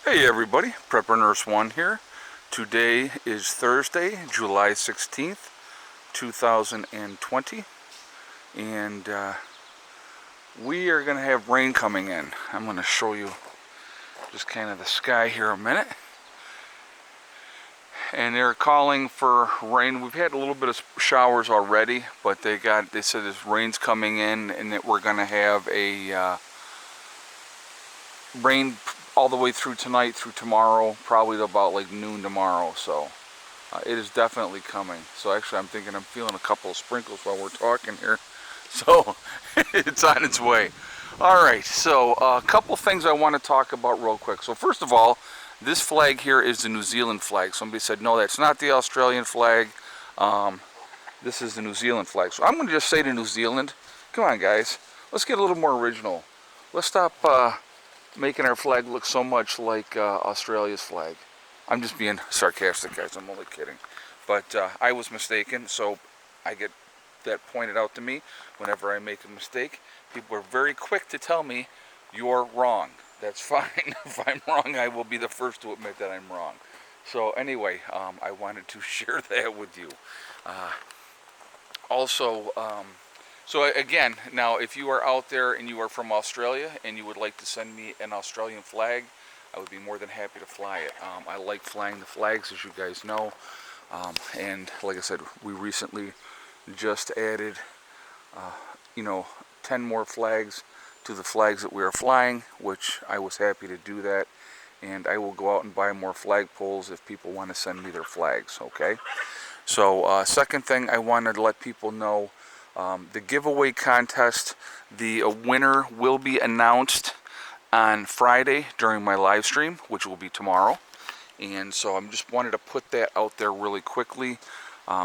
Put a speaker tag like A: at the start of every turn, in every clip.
A: Hey everybody, Prepper Nurse 1 here. Today is Thursday, July 16th, 2020, and we are going to have rain coming in. I'm going to show you just kind of the sky here a minute. And they're calling for rain. We've had a little bit of showers already, but they said this rain's coming in and that we're going to have a rain all the way through tonight, through tomorrow, probably to about like noon tomorrow. So it is definitely coming. So actually I'm feeling a couple of sprinkles while we're talking here. So it's on its way. All right, so a couple things I want to talk about real quick. So first of all, this flag here is the New Zealand flag. Somebody said, no, that's not the Australian flag. This is the New Zealand flag. So I'm going to just say to New Zealand, come on guys, let's get a little more original. Let's stop making our flag look so much like Australia's flag. I'm just being sarcastic, guys. I'm only kidding. But I was mistaken, so I get that pointed out to me whenever I make a mistake. People are very quick to tell me, you're wrong. That's fine. If I'm wrong, I will be the first to admit that I'm wrong. So anyway, I wanted to share that with you. So again, now if you are out there and you are from Australia and you would like to send me an Australian flag, I would be more than happy to fly it. I like flying the flags, as you guys know. And like I said, we recently just added, 10 more flags to the flags that we are flying, which I was happy to do that. And I will go out and buy more flag poles if people want to send me their flags, okay? So second thing I wanted to let people know, the giveaway contest, the winner will be announced on Friday during my live stream, which will be tomorrow. And so I just wanted to put that out there really quickly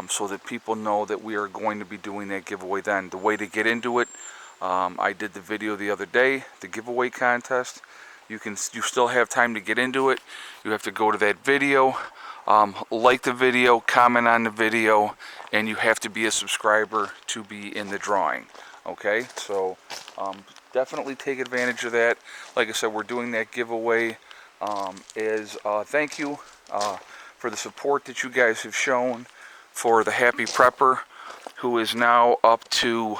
A: so that people know that we are going to be doing that giveaway then. The way to get into it, I did the video the other day, the giveaway contest. You still have time to get into it. You have to go to that video, like the video, comment on the video, and you have to be a subscriber to be in the drawing. Okay, so definitely take advantage of that. Like I said, we're doing that giveaway as thank you for the support that you guys have shown for the Happy Prepper, who is now up to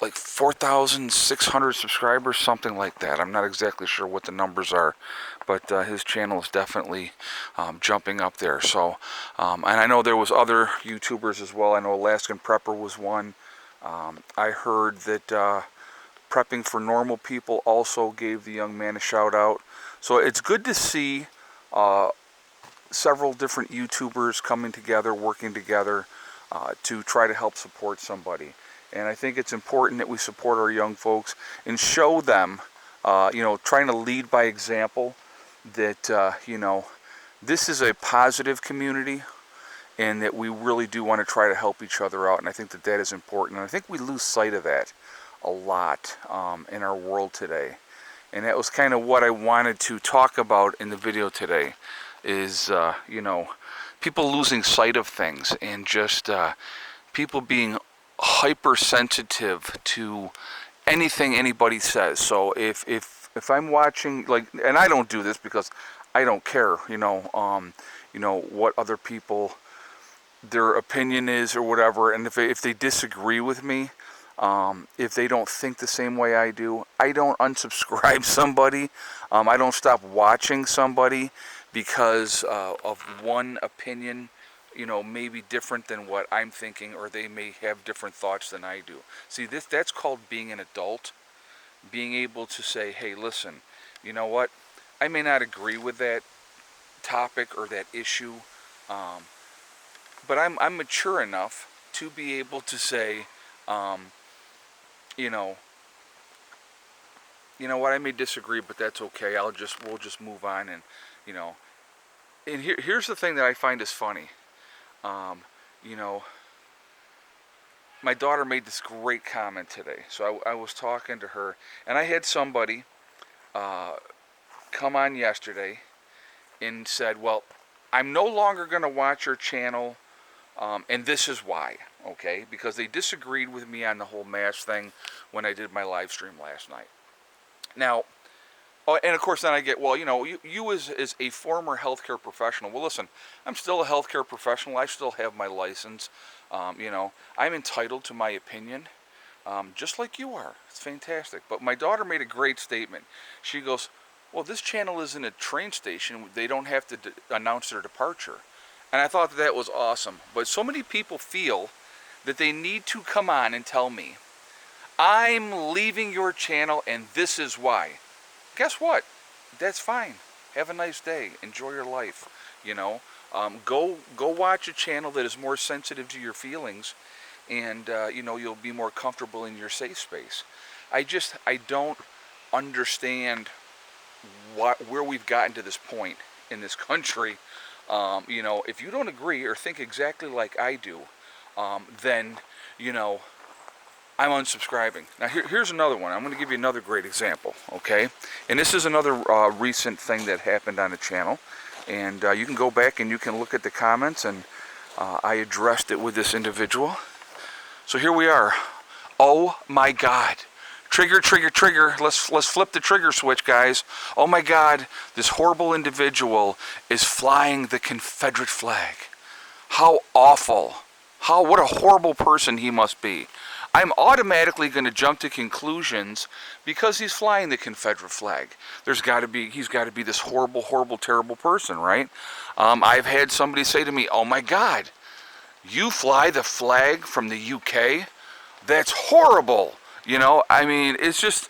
A: like 4,600 subscribers, something like that. I'm not exactly sure what the numbers are, but his channel is definitely jumping up there. So, and I know there was other YouTubers as well. I know Alaskan Prepper was one. I heard that Prepping for Normal People also gave the young man a shout out. So it's good to see several different YouTubers coming together, working together to try to help support somebody. And I think it's important that we support our young folks and show them, trying to lead by example that, this is a positive community and that we really do want to try to help each other out. And I think that that is important. And I think we lose sight of that a lot in our world today. And that was kind of what I wanted to talk about in the video today is, people losing sight of things and just people being hypersensitive to anything anybody says. So if I'm watching, like, and I don't do this because I don't care, what other people, their opinion is or whatever, and if they disagree with me, if they don't think the same way I do, I don't unsubscribe somebody. I don't stop watching somebody because of one opinion, may be different than what I'm thinking, or they may have different thoughts than I do. See, that's called being an adult, being able to say, hey, listen, you know what? I may not agree with that topic or that issue, but I'm mature enough to be able to say, you know what, I may disagree, but that's okay. We'll just move on, and and here's the thing that I find is funny. My daughter made this great comment today. So I was talking to her, and I had somebody come on yesterday and said, well, I'm no longer going to watch your channel, and this is why, okay? Because they disagreed with me on the whole mask thing when I did my live stream last night. Now, Oh, and of course, then I get, well, you as a former healthcare professional. Well, listen, I'm still a healthcare professional. I still have my license. I'm entitled to my opinion, just like you are. It's fantastic. But my daughter made a great statement. She goes, well, this channel isn't a train station. They don't have to announce their departure. And I thought that was awesome. But so many people feel that they need to come on and tell me, I'm leaving your channel and this is why. Guess what? That's fine. Have a nice day. Enjoy your life. Go watch a channel that is more sensitive to your feelings, and you'll be more comfortable in your safe space. I don't understand where we've gotten to this point in this country. If you don't agree or think exactly like I do, then I'm unsubscribing. Now here's another one. I'm going to give you another great example, okay? And this is another recent thing that happened on the channel. And you can go back and you can look at the comments, and I addressed it with this individual. So here we are. Oh my God. Trigger, trigger, trigger. Let's flip the trigger switch, guys. Oh my God, this horrible individual is flying the Confederate flag. How awful. What a horrible person he must be. I'm automatically going to jump to conclusions because he's flying the Confederate flag. He's got to be this horrible, horrible, terrible person, right? I've had somebody say to me, oh my God, you fly the flag from the UK? That's horrible. It's just,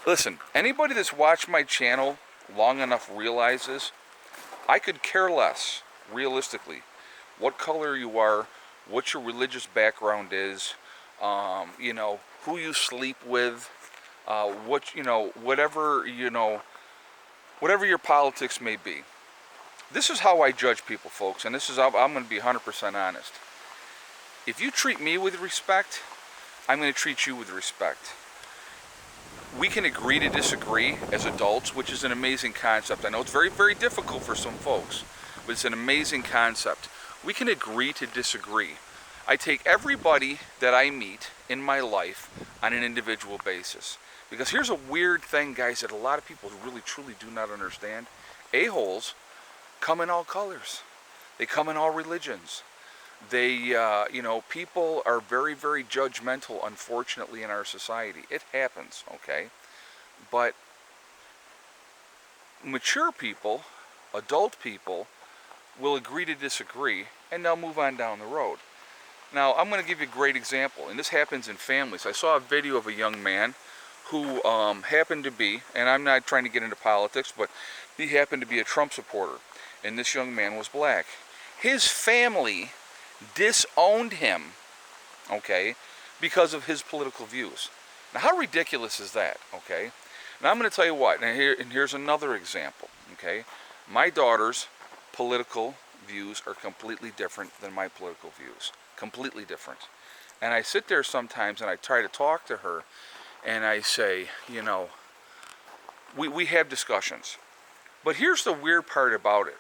A: listen, anybody that's watched my channel long enough realizes I could care less, realistically, what color you are, what your religious background is, who you sleep with, whatever your politics may be. This is how I judge people, folks, and I'm going to be 100% honest. If you treat me with respect, I'm going to treat you with respect. We can agree to disagree as adults, which is an amazing concept. I know it's very, very difficult for some folks, but it's an amazing concept. We can agree to disagree. I take everybody that I meet in my life on an individual basis. Because here's a weird thing, guys, that a lot of people really, truly do not understand. A-holes come in all colors. They come in all religions. People are very, very judgmental, unfortunately, in our society. It happens, okay? But mature people, adult people, will agree to disagree, and they'll move on down the road. Now, I'm going to give you a great example, and this happens in families. I saw a video of a young man who happened to be, and I'm not trying to get into politics, but he happened to be a Trump supporter, and this young man was black. His family disowned him, okay, because of his political views. Now, how ridiculous is that, okay? Now, I'm going to tell you what, and here's another example, okay? My daughter's political views are completely different than my political views. Completely different. And I sit there sometimes and I try to talk to her and I say, we have discussions. But here's the weird part about it.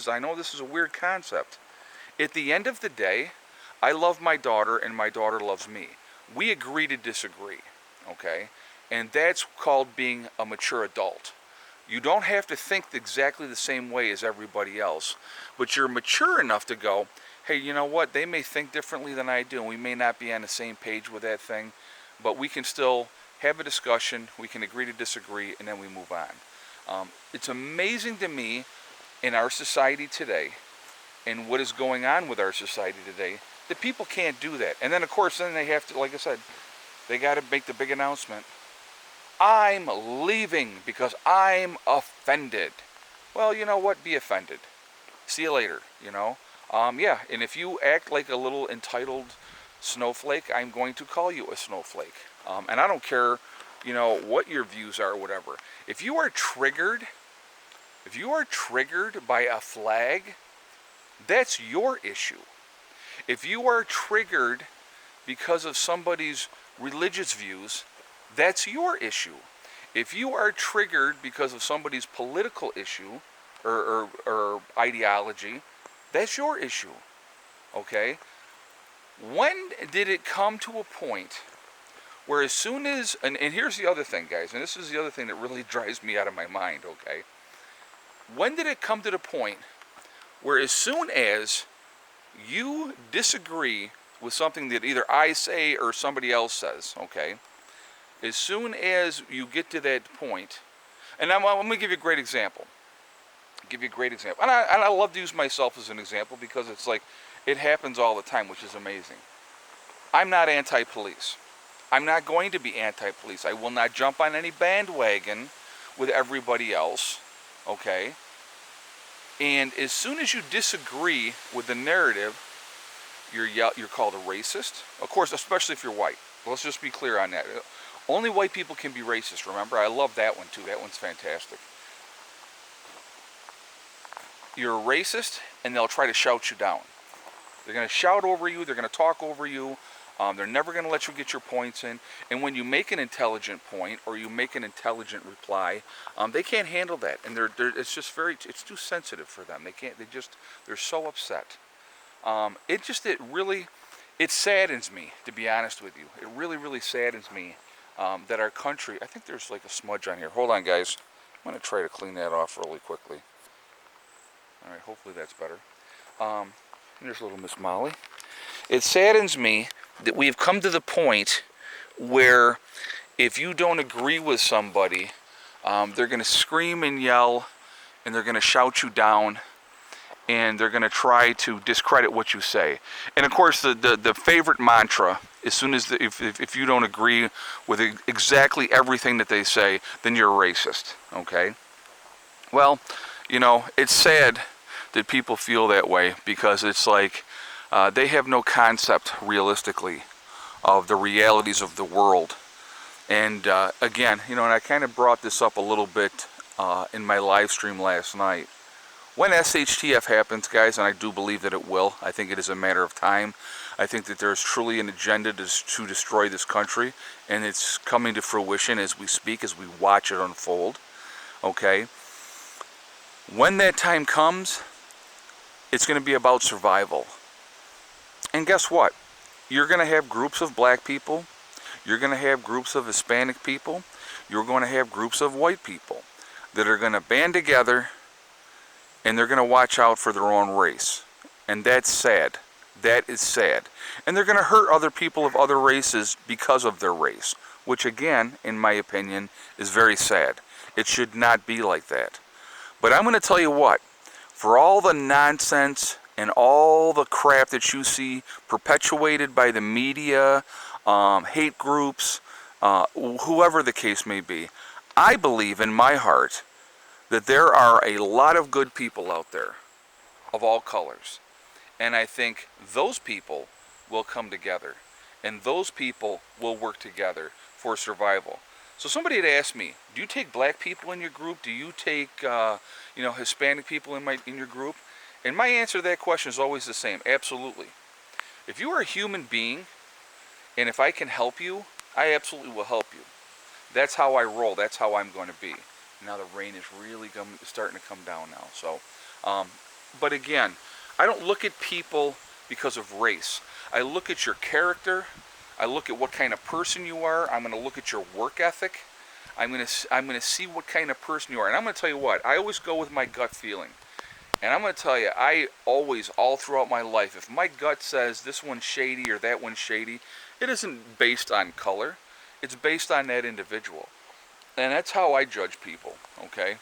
A: I know this is a weird concept. At the end of the day, I love my daughter and my daughter loves me. We agree to disagree, okay? And that's called being a mature adult. You don't have to think exactly the same way as everybody else, but you're mature enough to go, hey, you know what, they may think differently than I do, and we may not be on the same page with that thing, but we can still have a discussion, we can agree to disagree, and then we move on. It's amazing to me in our society today, and what is going on with our society today, that people can't do that. And then, of course, then they have to, like I said, they got to make the big announcement. I'm leaving because I'm offended. Well, you know what? Be offended. See you later, Yeah, and if you act like a little entitled snowflake, I'm going to call you a snowflake. And I don't care, what your views are or whatever. If you are triggered by a flag, that's your issue. If you are triggered because of somebody's religious views, that's your issue. If you are triggered because of somebody's political issue or ideology, that's your issue. Okay? When did it come to a point Where as soon as, and here's the other thing, guys, and this is the other thing that really drives me out of my mind, okay? When did it come to the point where as soon as you disagree with something that either I say or somebody else says, okay, as soon as you get to that point, and I'm going to give you a great example. And I love to use myself as an example because it's like, it happens all the time, which is amazing. I'm not anti-police. I'm not going to be anti-police. I will not jump on any bandwagon with everybody else, okay? And as soon as you disagree with the narrative, you're called a racist. Of course, especially if you're white. Let's just be clear on that. Only white people can be racist, remember? I love that one too. That one's fantastic. You're a racist, and they'll try to shout you down. They're going to shout over you. They're going to talk over you. They're never going to let you get your points in. And when you make an intelligent point or you make an intelligent reply, they can't handle that. And it's just it's too sensitive for them. They're so upset. It saddens me, to be honest with you. It really, really saddens me that our country, I think there's like a smudge on here. Hold on, guys. I'm going to try to clean that off really quickly. All right, hopefully that's better. There's little Miss Molly. It saddens me that we've come to the point where if you don't agree with somebody, they're going to scream and yell, and they're going to shout you down, and they're going to try to discredit what you say. And of course, the favorite mantra, as soon as if you don't agree with exactly everything that they say, then you're a racist. Okay? Well, it's sad that people feel that way because it's like they have no concept, realistically, of the realities of the world. And again, and I kind of brought this up a little bit in my live stream last night. When SHTF happens, guys, and I do believe that it will, I think it is a matter of time. I think that there's truly an agenda to destroy this country, and it's coming to fruition as we speak, as we watch it unfold. Okay? When that time comes, it's going to be about survival. And guess what? You're going to have groups of black people. You're going to have groups of Hispanic people. You're going to have groups of white people that are going to band together, and they're going to watch out for their own race. And that's sad. That is sad. And they're going to hurt other people of other races because of their race, which again, in my opinion, is very sad. It should not be like that. But I'm going to tell you what, for all the nonsense and all the crap that you see perpetuated by the media, hate groups, whoever the case may be, I believe in my heart that there are a lot of good people out there of all colors. And I think those people will come together. And those people will work together for survival. So somebody had asked me, do you take black people in your group? Do you take Hispanic people in your group? And my answer to that question is always the same. Absolutely. If you are a human being, and if I can help you, I absolutely will help you. That's how I roll. That's how I'm going to be. Now the rain is really starting to come down now. So, but again, I don't look at people because of race. I look at your character. I look at what kind of person you are. I'm going to look at your work ethic. I'm going to see what kind of person you are. And I'm going to tell you what, I always go with my gut feeling. And I'm going to tell you, I always, all throughout my life, if my gut says this one's shady or that one's shady, it isn't based on color. It's based on that individual. And that's how I judge people, okay?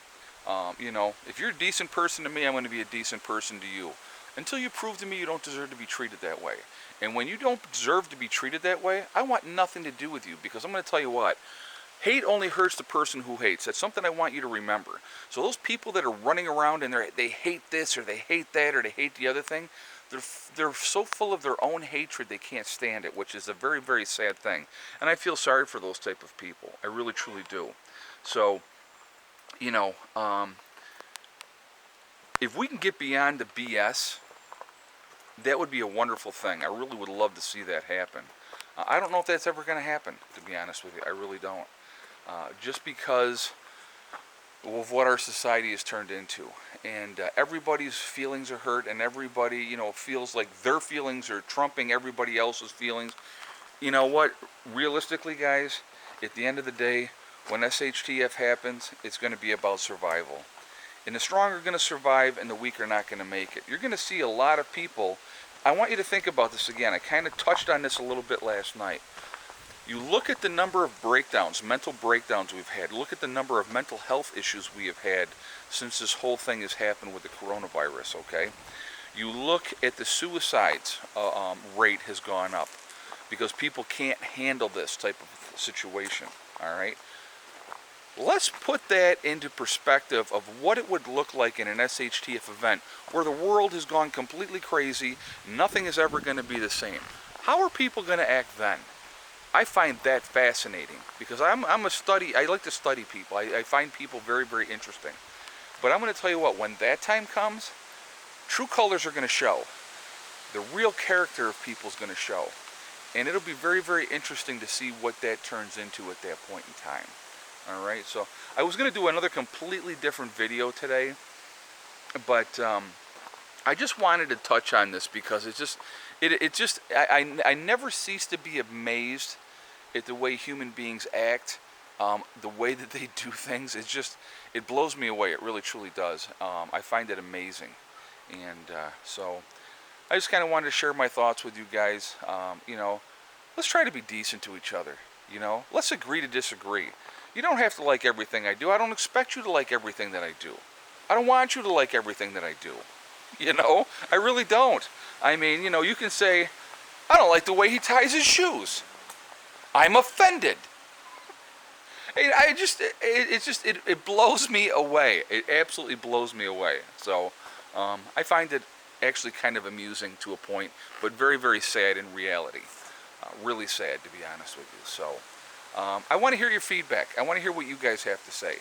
A: If you're a decent person to me, I'm going to be a decent person to you. Until you prove to me you don't deserve to be treated that way. And when you don't deserve to be treated that way, I want nothing to do with you. Because I'm going to tell you what, hate only hurts the person who hates. That's something I want you to remember. So those people that are running around and they hate this or they hate that or they hate the other thing, they're so full of their own hatred they can't stand it, which is a very, very sad thing. And I feel sorry for those type of people. I really, truly do. So, if we can get beyond the BS, that would be a wonderful thing. I really would love to see that happen. I don't know if that's ever going to happen, to be honest with you. I really don't. Just because of what our society has turned into. And everybody's feelings are hurt, and everybody, feels like their feelings are trumping everybody else's feelings. you know what? Realistically, guys, at the end of the day, when SHTF happens, it's going to be about survival. And the strong are going to survive and the weak are not going to make it. You're going to see a lot of people. I want you to think about this again. I kind of touched on this a little bit last night. You look at the number of breakdowns, mental breakdowns we've had. Look at the number of mental health issues we have had since this whole thing has happened with the coronavirus, okay? You look at the suicides rate has gone up because people can't handle this type of situation, all right? Let's put that into perspective of what it would look like in an SHTF event where the world has gone completely crazy, nothing is ever going to be the same. How are people going to act then? I find that fascinating because I like to study people. I find people very, very interesting. But I'm going to tell you what, when that time comes, true colors are going to show. The real character of people is going to show. And it'll be very, very interesting to see what that turns into at that point in time. All right, so I was going to do another completely different video today, but I just wanted to touch on this because I never cease to be amazed at the way human beings act, the way that they do things. It blows me away. It really, truly does. I find it amazing, and so I just kind of wanted to share my thoughts with you guys. Let's try to be decent to each other. Let's agree to disagree. You don't have to like everything I do. I don't expect you to like everything that I do. I don't want you to like everything that I do. I really don't. I mean, you can say, I don't like the way he ties his shoes. I'm offended. It blows me away. It absolutely blows me away. So I find it actually kind of amusing to a point, but very, very sad in reality. Really sad, to be honest with you. So I want to hear your feedback. I want to hear what you guys have to say.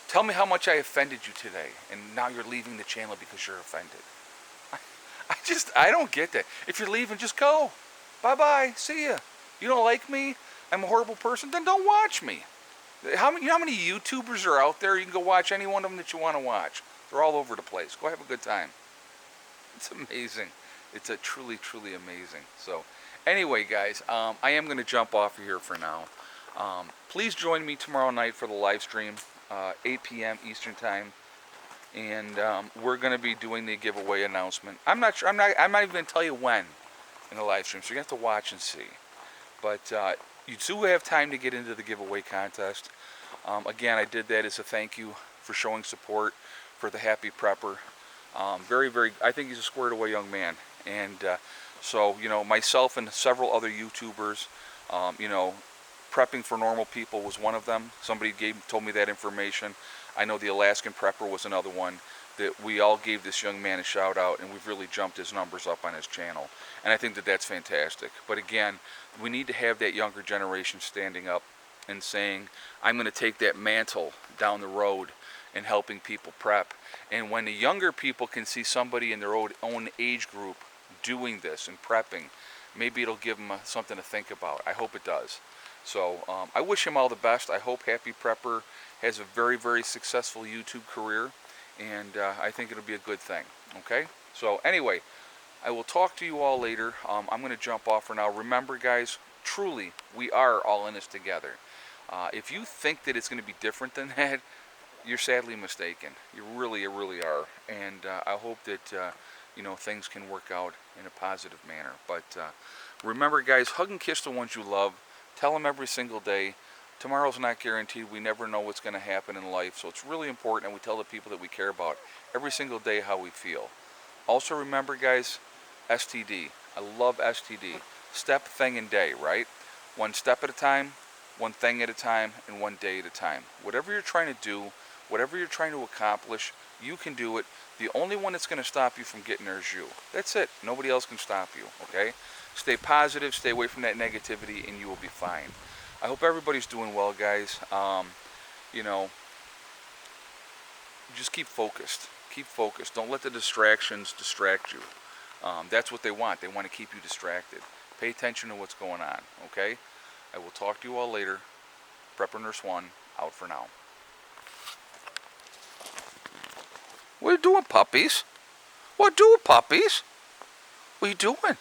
A: Tell me how much I offended you today, and now you're leaving the channel because you're offended. I don't get that. If you're leaving, just go. Bye-bye. See ya. You don't like me? I'm a horrible person? Then don't watch me. You know how many YouTubers are out there? You can go watch any one of them that you want to watch. They're all over the place. Go have a good time. It's amazing. It's truly, truly amazing. So, anyway, guys, I am going to jump off of here for now. Please join me tomorrow night for the live stream, 8 p.m. Eastern Time, and we're going to be doing the giveaway announcement. I'm not even going to tell you when in the live stream, so you're going to have to watch and see. But you do have time to get into the giveaway contest. Again, I did that as a thank you for showing support for the Happy Prepper. Very, very, I think he's a squared away young man. And so, myself and several other YouTubers, Prepping for Normal People was one of them. Somebody told me that information. I know the Alaskan Prepper was another one, that we all gave this young man a shout out, and we've really jumped his numbers up on his channel. And I think that that's fantastic. But again, we need to have that younger generation standing up and saying, I'm going to take that mantle down the road and helping people prep. And when the younger people can see somebody in their own age group doing this and prepping, maybe it'll give them something to think about. I hope it does. So I wish him all the best. I hope Happy Prepper has a very, very successful YouTube career, and I think it'll be a good thing. Okay? So anyway, I will talk to you all later. I'm going to jump off for now. Remember, guys, truly, we are all in this together. If you think that it's going to be different than that, you're sadly mistaken. You really are. And I hope that things can work out in a positive manner. But remember, guys, hug and kiss the ones you love. Tell them every single day. Tomorrow's not guaranteed. We never know what's going to happen in life. So it's really important, and we tell the people that we care about every single day how we feel. Also remember, guys, STD. I love STD. Step, thing, and day, right? One step at a time, one thing at a time, and one day at a time. Whatever you're trying to do, whatever you're trying to accomplish, you can do it. The only one that's going to stop you from getting there is you. That's it. Nobody else can stop you, okay? Stay positive, stay away from that negativity, and you will be fine. I hope everybody's doing well, guys. Just keep focused. Keep focused. Don't let the distractions distract you. That's what they want. They want to keep you distracted. Pay attention to what's going on, okay? I will talk to you all later. Prepper Nurse 1, out for now. What are you doing, puppies? What are you doing, puppies? What are you doing?